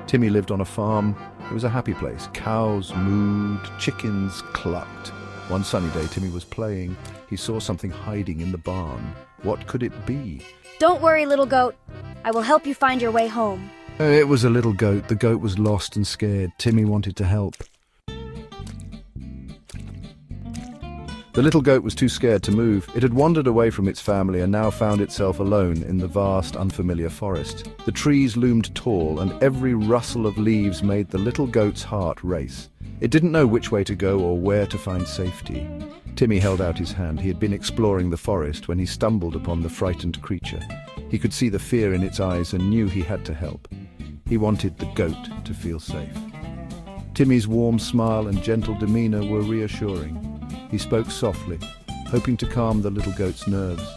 Timmy lived on a farm. It was a happy place. Cows mooed, chickens clucked. One sunny day, Timmy was playing. He saw something hiding in the barn. What could it be? Don't worry, little goat. I will help you find your way home. It was a little goat. The goat was lost and scared. Timmy wanted to help. The little goat was too scared to move. It had wandered away from its family and now found itself alone in the vast, unfamiliar forest. The trees loomed tall, and every rustle of leaves made the little goat's heart race. It didn't know which way to go or where to find safety. Timmy held out his hand. He had been exploring the forest when he stumbled upon the frightened creature. He could see the fear in its eyes and knew he had to help. He wanted the goat to feel safe. Timmy's warm smile and gentle demeanor were reassuring. He spoke softly, hoping to calm the little goat's nerves.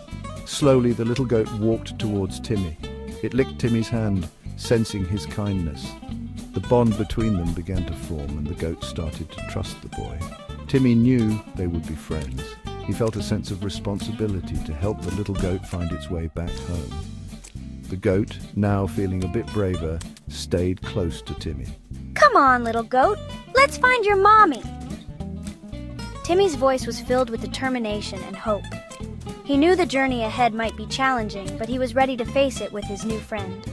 Slowly, the little goat walked towards Timmy. It licked Timmy's hand, sensing his kindness. The bond between them began to form, and the goat started to trust the boy. Timmy knew they would be friends. He felt a sense of responsibility to help the little goat find its way back home. The goat, now feeling a bit braver, stayed close to Timmy. Come on, little goat. Let's find your mommy. Timmy's voice was filled with determination and hope. He knew the journey ahead might be challenging, but he was ready to face it with his new friend.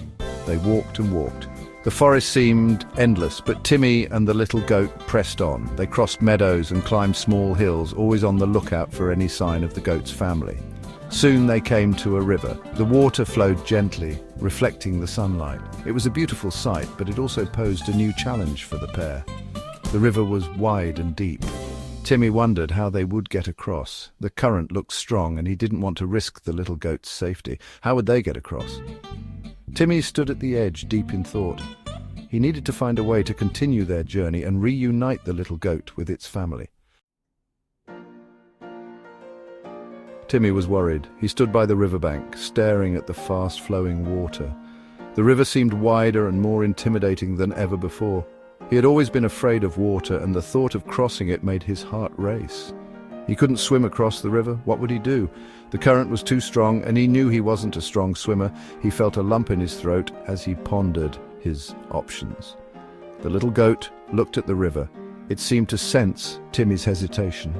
They walked and walked. The forest seemed endless, but Timmy and the little goat pressed on. They crossed meadows and climbed small hills, always on the lookout for any sign of the goat's family. Soon they came to a river. The water flowed gently, reflecting the sunlight. It was a beautiful sight, but it also posed a new challenge for the pair. The river was wide and deep. Timmy wondered how they would get across. The current looked strong, and he didn't want to risk the little goat's safety. How would they get across? Timmy stood at the edge, deep in thought. He needed to find a way to continue their journey and reunite the little goat with its family. Timmy was worried. He stood by the riverbank, staring at the fast-flowing water. The river seemed wider and more intimidating than ever before. He had always been afraid of water, and the thought of crossing it made his heart race. He couldn't swim across the river. What would he do? The current was too strong, and he knew he wasn't a strong swimmer. He felt a lump in his throat as he pondered his options. The little goat looked at the river. It seemed to sense Timmy's hesitation.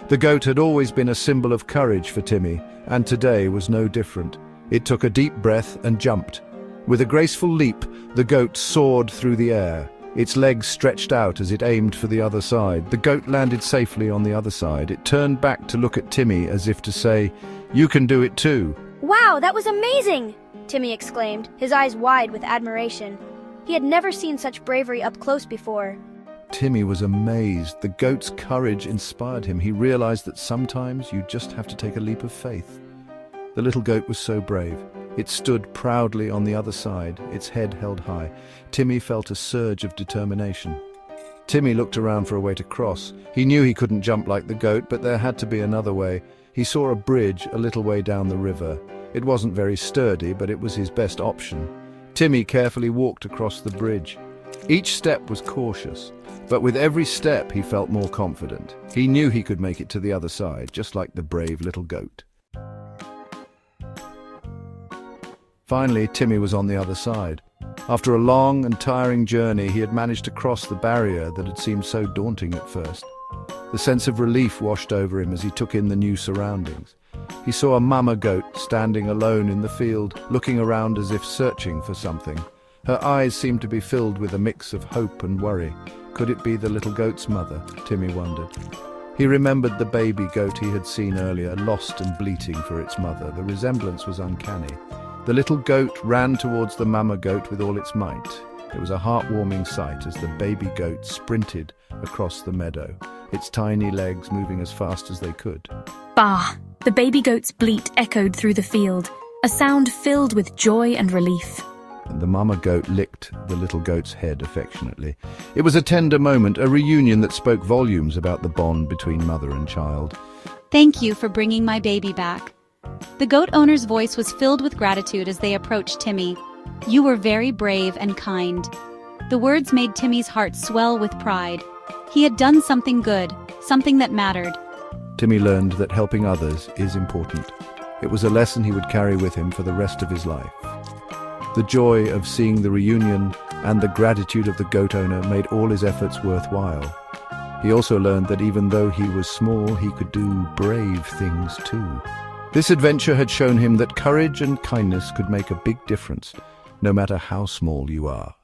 The goat had always been a symbol of courage for Timmy, and today was no different. It took a deep breath and jumped. With a graceful leap, the goat soared through the air. Its legs stretched out as it aimed for the other side. The goat landed safely on the other side. It turned back to look at Timmy as if to say, "You can do it too." Wow, that was amazing! Timmy exclaimed, his eyes wide with admiration. He had never seen such bravery up close before. Timmy was amazed. The goat's courage inspired him. He realized that sometimes you just have to take a leap of faith. The little goat was so brave. It stood proudly on the other side, its head held high. Timmy felt a surge of determination. Timmy looked around for a way to cross. He knew he couldn't jump like the goat, but there had to be another way. He saw a bridge a little way down the river. It wasn't very sturdy, but it was his best option. Timmy carefully walked across the bridge. Each step was cautious, but with every step he felt more confident. He knew he could make it to the other side, just like the brave little goat. Finally, Timmy was on the other side. After a long and tiring journey, he had managed to cross the barrier that had seemed so daunting at first. The sense of relief washed over him as he took in the new surroundings. He saw a mama goat standing alone in the field, looking around as if searching for something. Her eyes seemed to be filled with a mix of hope and worry. Could it be the little goat's mother? Timmy wondered. He remembered the baby goat he had seen earlier, lost and bleating for its mother. The resemblance was uncanny. The little goat ran towards the mama goat with all its might. It was a heartwarming sight as the baby goat sprinted across the meadow, its tiny legs moving as fast as they could. Bah! The baby goat's bleat echoed through the field, a sound filled with joy and relief. And the mama goat licked the little goat's head affectionately. It was a tender moment, a reunion that spoke volumes about the bond between mother and child. Thank you for bringing my baby back. The goat owner's voice was filled with gratitude as they approached Timmy. You were very brave and kind. The words made Timmy's heart swell with pride. He had done something good, something that mattered. Timmy learned that helping others is important. It was a lesson he would carry with him for the rest of his life. The joy of seeing the reunion and the gratitude of the goat owner made all his efforts worthwhile. He also learned that even though he was small, he could do brave things too. This adventure had shown him that courage and kindness could make a big difference, no matter how small you are.